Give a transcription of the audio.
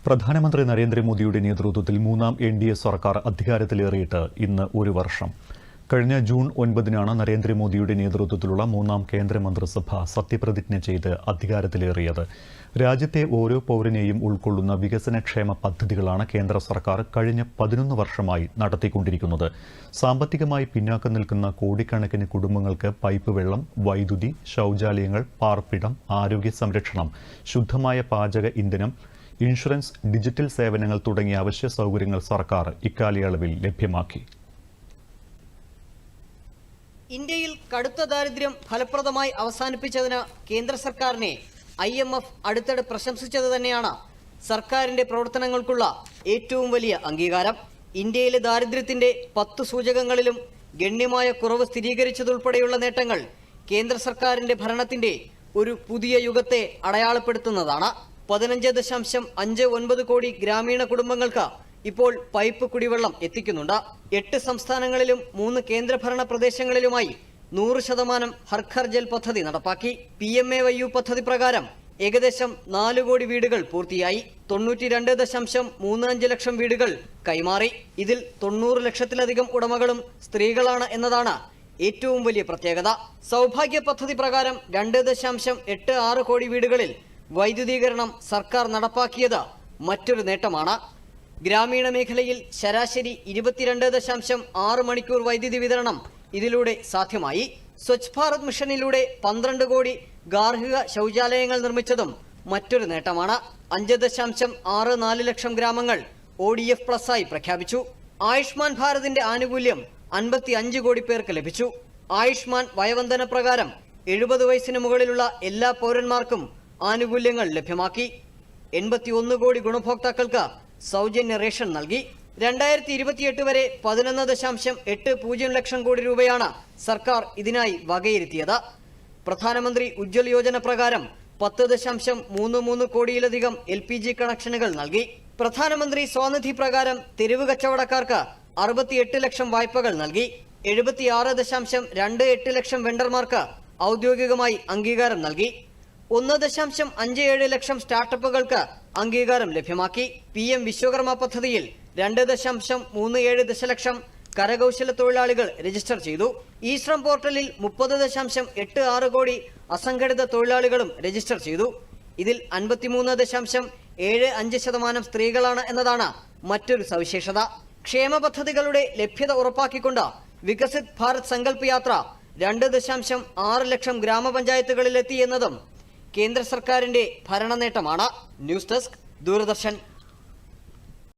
പ്രധാനമന്ത്രി നരേന്ദ്രമോദിയുടെ നേതൃത്വത്തിൽ മൂന്നാം എൻഡിഎ സർക്കാർ അധികാരത്തിലേറിയിട്ട് ഇന്ന് ഒരു വർഷം. കഴിഞ്ഞ ജൂൺ 9-നാണ് നരേന്ദ്രമോദിയുടെ നേതൃത്വത്തിലുള്ള മൂന്നാം കേന്ദ്രമന്ത്രിസഭ സത്യപ്രതിജ്ഞ ചെയ്ത് അധികാരത്തിലേറിയത്. രാജ്യത്തെ ഓരോ പൗരനെയും ഉൾക്കൊള്ളുന്ന വികസനക്ഷേമ പദ്ധതികളാണ് കേന്ദ്ര സർക്കാർ കഴിഞ്ഞ 11 വർഷമായി നടത്തിക്കൊണ്ടിരിക്കുന്നത്. സാമ്പത്തികമായി പിന്നാക്കം നിൽക്കുന്ന കോടിക്കണക്കിന് കുടുംബങ്ങൾക്ക് പൈപ്പ് വെള്ളം, വൈദ്യുതി, ശൌചാലയങ്ങൾ, പാർപ്പിടം, ആരോഗ്യ സംരക്ഷണം, ശുദ്ധമായ പാചക ഇന്ധനം, ഇൻഷുറൻസ്, ഡിജിറ്റൽ സേവനങ്ങൾ തുടങ്ങിയ അവശ്യ സൗകര്യങ്ങൾ സർക്കാർ ഇക്കാലയളവിൽ ലഭ്യമാക്കി. ഇന്ത്യയിൽ കടുത്ത ദാരിദ്ര്യം ഫലപ്രദമായി അവസാനിപ്പിച്ചതിന് കേന്ദ്ര സർക്കാരിനെ IMF അടുത്തിടെ പ്രശംസിച്ചത് തന്നെയാണ് സർക്കാരിന്റെ പ്രവർത്തനങ്ങൾക്കുള്ള ഏറ്റവും വലിയ അംഗീകാരം. ഇന്ത്യയിലെ ദാരിദ്ര്യത്തിന്റെ 10 സൂചകങ്ങളിലും ഗണ്യമായ കുറവ് സ്ഥിരീകരിച്ചതുൾപ്പെടെയുള്ള നേട്ടങ്ങൾ കേന്ദ്ര സർക്കാരിന്റെ ഭരണത്തിന്റെ ഒരു പുതിയ യുഗത്തെ അടയാളപ്പെടുത്തുന്നതാണ്. 15.59 കോടി ഗ്രാമീണ കുടുംബങ്ങൾക്ക് ഇപ്പോൾ പൈപ്പ് കുടിവെള്ളം എത്തിക്കുന്നുണ്ട്. 8 സംസ്ഥാനങ്ങളിലും 3 കേന്ദ്രഭരണ പ്രദേശങ്ങളിലുമായി 100% ഹർ ഘർ ജൽ പദ്ധതി നടപ്പാക്കി. PMAYU പദ്ധതി പ്രകാരം ഏകദേശം 4 കോടി വീടുകൾ പൂർത്തിയായി. 92.35 ലക്ഷം വീടുകൾ കൈമാറി. ഇതിൽ 90 ലക്ഷത്തിലധികം ഉടമകളും സ്ത്രീകളാണ് എന്നതാണ് ഏറ്റവും വലിയ പ്രത്യേകത. സൗഭാഗ്യ പദ്ധതി പ്രകാരം 2.86 കോടി വീടുകളിൽ വൈദ്യുതീകരണം സർക്കാർ നടപ്പാക്കിയത് മറ്റൊരു നേട്ടമാണ്. ഗ്രാമീണ മേഖലയിൽ ശരാശരി 22.6 മണിക്കൂർ വൈദ്യുതി വിതരണം ഇതിലൂടെ സാധ്യമായി. സ്വച്ഛ് ഭാരത് മിഷനിലൂടെ 12 കോടി ഗാർഹിക ശൌചാലയങ്ങൾ നിർമ്മിച്ചതും മറ്റൊരു നേട്ടമാണ്. 5.64 ലക്ഷം ഗ്രാമങ്ങൾ ODF പ്ലസ് ആയി പ്രഖ്യാപിച്ചു. ആയുഷ്മാൻ ഭാരതിന്റെ ആനുകൂല്യം 55 കോടി പേർക്ക് ലഭിച്ചു. ആയുഷ്മാൻ വയോവന്ദന പ്രകാരം 70 വയസ്സിന് മുകളിലുള്ള എല്ലാ പൗരന്മാർക്കും ആനുകൂല്യങ്ങൾ ലഭ്യമാക്കി. 81 കോടി ഗുണഭോക്താക്കൾക്ക് സൗജന്യ റേഷൻ നൽകി. 2028 വരെ 11.80 ലക്ഷം കോടി രൂപയാണ് സർക്കാർ ഇതിനായി വകയിരുത്തിയത്. പ്രധാനമന്ത്രി ഉജ്ജ്വൽ യോജന പ്രകാരം 10.33 കോടിയിലധികം LPG കണക്ഷനുകൾ നൽകി. പ്രധാനമന്ത്രി സ്വാനിധി പ്രകാരം തെരുവ് കച്ചവടക്കാർക്ക് 68 ലക്ഷം വായ്പകൾ നൽകി. 76.28 ലക്ഷം വെണ്ടർമാർക്ക് ഔദ്യോഗികമായി അംഗീകാരം നൽകി. 1.57 ലക്ഷം സ്റ്റാർട്ടപ്പുകൾക്ക് അംഗീകാരം ലഭ്യമാക്കി. PM വിശ്വകർമ്മ പദ്ധതിയിൽ 2.37 ദശലക്ഷം കരകൗശല തൊഴിലാളികൾ രജിസ്റ്റർ ചെയ്തു. ഇ-ശ്രം പോർട്ടലിൽ 30.86 കോടി അസംഘടിത തൊഴിലാളികളും രജിസ്റ്റർ ചെയ്തു. ഇതിൽ 53.75% സ്ത്രീകളാണ് എന്നതാണ് മറ്റൊരു സവിശേഷത. ക്ഷേമ പദ്ധതികളുടെ ലഭ്യത ഉറപ്പാക്കിക്കൊണ്ട് വികസിത് ഭാരത് സങ്കല്പ് യാത്ര 2.6 ലക്ഷം ഗ്രാമപഞ്ചായത്തുകളിലെത്തി എന്നതും കേന്ദ്ര സർക്കാരിന്റെ ഭരണ നേട്ടമാണ്. News desk, Doordarshan.